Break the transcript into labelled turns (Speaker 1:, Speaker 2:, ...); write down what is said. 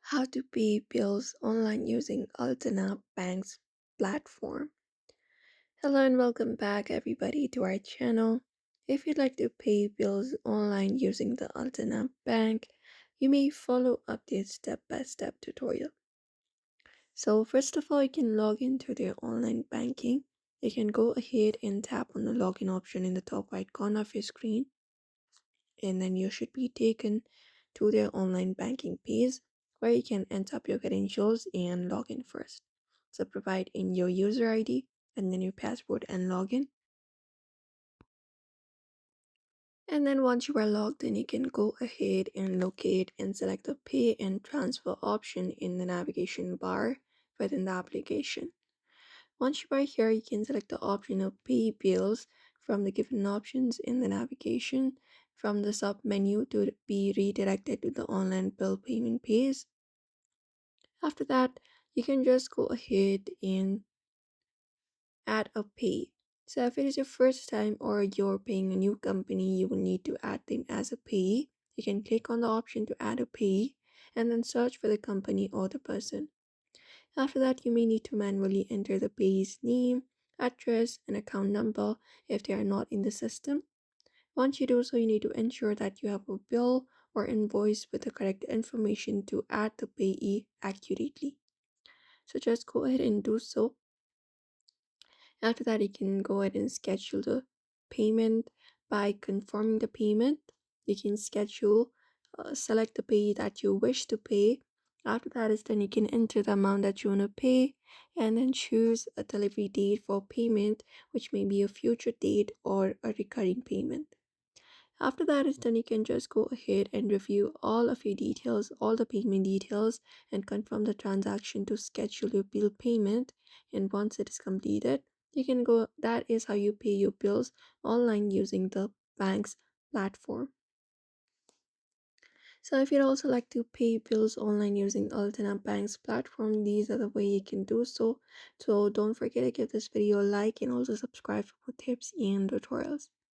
Speaker 1: How to pay bills online using Alterna Bank's platform. Hello and welcome back everybody to our channel. If you'd like to pay bills online using the Alterna Bank, you may follow up this step-by-step tutorial. So first of all, you can log into their online banking. You can go ahead and tap on the login option in the top right corner of your screen, and then you should be taken to their online banking page where you can enter up your credentials and log in first. So provide in your user ID and then your password and login. And then once you are logged in, you can go ahead and locate and select the pay and transfer option in the navigation bar within the application. Once you are here, you can select the option of pay bills from the given options in the navigation from the sub menu to be redirected to the online bill payment page. After that, you can just go ahead and add a pay. So if it is your first time or you're paying a new company, you will need to add them as a payee. You can click on the option to add a payee and then search for the company or the person. After that, you may need to manually enter the payee's name, address, and account number if they are not in the system. Once you do so, you need to ensure that you have a bill or invoice with the correct information to add the payee accurately. So just go ahead and do so. After that, you can go ahead and schedule the payment by confirming the payment. You can select the pay that you wish to pay. After that is done, you can enter the amount that you want to pay and then choose a delivery date for payment, which may be a future date or a recurring payment. After that is done, you can just go ahead and review all of your details, all the payment details, and confirm the transaction to schedule your bill payment. And once it is completed, you can go. That is how you pay your bills online using the bank's platform. So if you'd also like to pay bills online using Alterna Bank's platform, these are the way you can do so. So don't forget to give this video a like and also subscribe for more tips and tutorials.